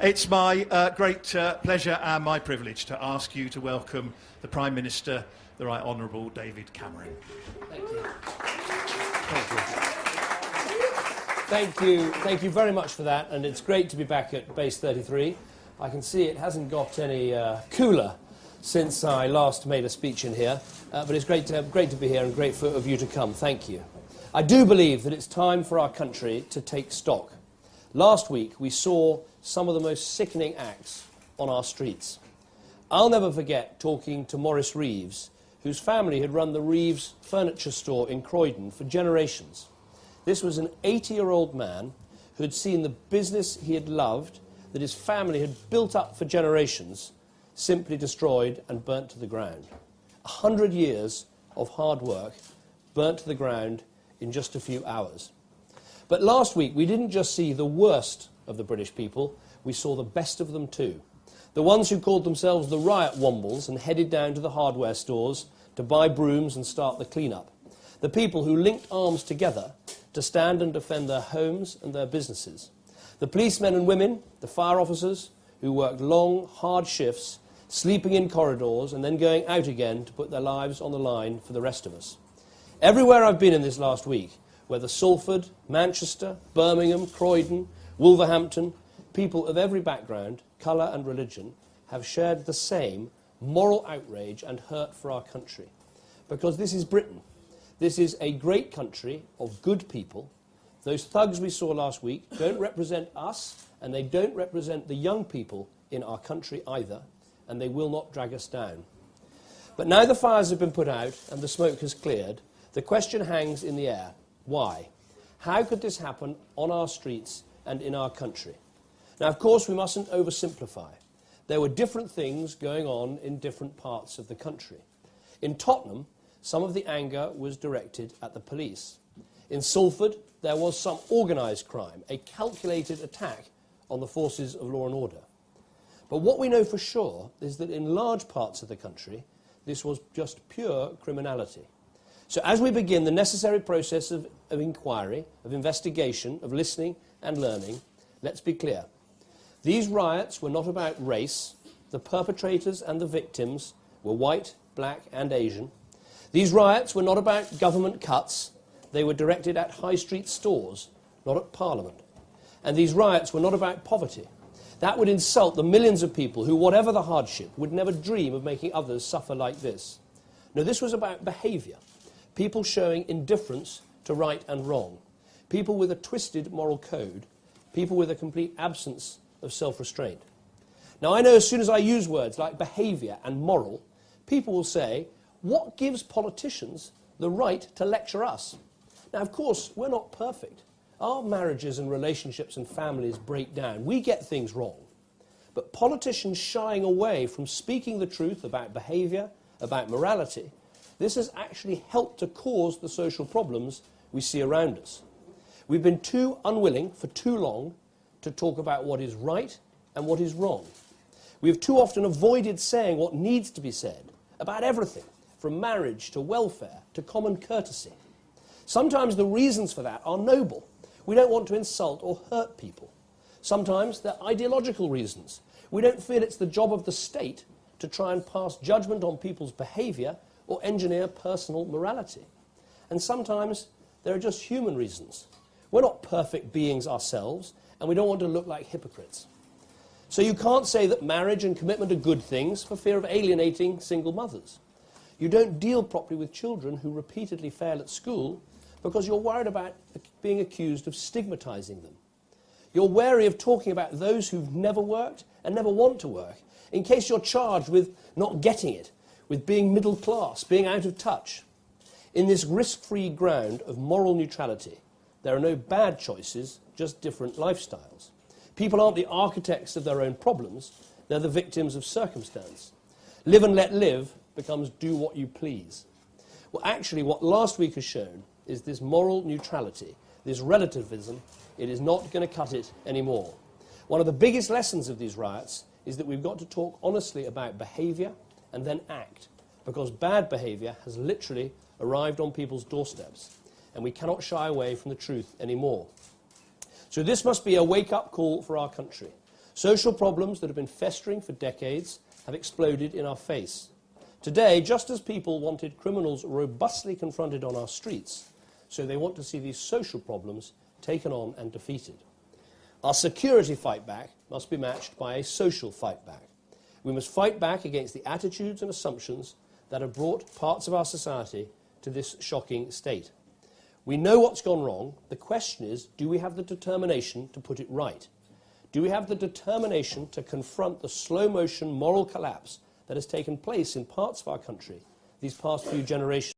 It's my great pleasure and my privilege to ask you to welcome the Prime Minister, the Right Honourable David Cameron. Thank you. Thank you. Thank you very much for that, and it's great to be back at Base 33. I can see it hasn't got any cooler since I last made a speech in here, but it's great to be here and great of you to come. Thank you. I do believe that it's time for our country to take stock. Last week we saw some of the most sickening acts on our streets. I'll never forget talking to Maurice Reeves, whose family had run the Reeves furniture store in Croydon for generations. This was an 80-year-old man who had seen the business he had loved, that his family had built up for generations, simply destroyed and burnt to the ground. 100 years of hard work burnt to the ground in just a few hours. But last week we didn't just see the worst of the British people, we saw the best of them too. The ones who called themselves the riot wombles and headed down to the hardware stores to buy brooms and start the clean-up. The people who linked arms together to stand and defend their homes and their businesses. The policemen and women, the fire officers, who worked long, hard shifts, sleeping in corridors and then going out again to put their lives on the line for the rest of us. Everywhere I've been in this last week, whether Salford, Manchester, Birmingham, Croydon, Wolverhampton, people of every background, colour and religion have shared the same moral outrage and hurt for our country. Because this is Britain. This is a great country of good people. Those thugs we saw last week don't represent us, and they don't represent the young people in our country either, and they will not drag us down. But now the fires have been put out and the smoke has cleared, the question hangs in the air. Why? How could this happen on our streets and in our country? Now, of course, we mustn't oversimplify. There were different things going on in different parts of the country. In Tottenham, some of the anger was directed at the police. In Salford, there was some organised crime, a calculated attack on the forces of law and order. But what we know for sure is that in large parts of the country, this was just pure criminality. So as we begin the necessary process of inquiry, of investigation, of listening and learning, let's be clear. These riots were not about race. The perpetrators and the victims were white, black and Asian. These riots were not about government cuts. They were directed at high street stores, not at Parliament. And these riots were not about poverty. That would insult the millions of people who, whatever the hardship, would never dream of making others suffer like this. No, this was about behaviour. People showing indifference to right and wrong. People with a twisted moral code. People with a complete absence of self-restraint. Now, I know as soon as I use words like behaviour and moral, people will say, what gives politicians the right to lecture us? Now, of course, we're not perfect. Our marriages and relationships and families break down. We get things wrong. But politicians shying away from speaking the truth about behaviour, about morality, this has actually helped to cause the social problems we see around us. We've been too unwilling for too long to talk about what is right and what is wrong. We've too often avoided saying what needs to be said about everything, from marriage to welfare to common courtesy. Sometimes the reasons for that are noble. We don't want to insult or hurt people. Sometimes they're ideological reasons. We don't feel it's the job of the state to try and pass judgment on people's behaviour or engineer personal morality. And sometimes there are just human reasons. We're not perfect beings ourselves, and we don't want to look like hypocrites. So you can't say that marriage and commitment are good things for fear of alienating single mothers. You don't deal properly with children who repeatedly fail at school because you're worried about being accused of stigmatising them. You're wary of talking about those who've never worked and never want to work, in case you're charged with not getting it, with being middle class, being out of touch. In this risk-free ground of moral neutrality, there are no bad choices, just different lifestyles. People aren't the architects of their own problems, they're the victims of circumstance. Live and let live becomes do what you please. Well, actually, what last week has shown is this moral neutrality, this relativism, it is not going to cut it anymore. One of the biggest lessons of these riots is that we've got to talk honestly about behaviour and then act, because bad behaviour has literally arrived on people's doorsteps, and we cannot shy away from the truth anymore. So this must be a wake-up call for our country. Social problems that have been festering for decades have exploded in our face. Today, just as people wanted criminals robustly confronted on our streets, so they want to see these social problems taken on and defeated. Our security fight back must be matched by a social fight back. We must fight back against the attitudes and assumptions that have brought parts of our society to this shocking state. We know what's gone wrong. The question is, do we have the determination to put it right? Do we have the determination to confront the slow-motion moral collapse that has taken place in parts of our country these past few generations?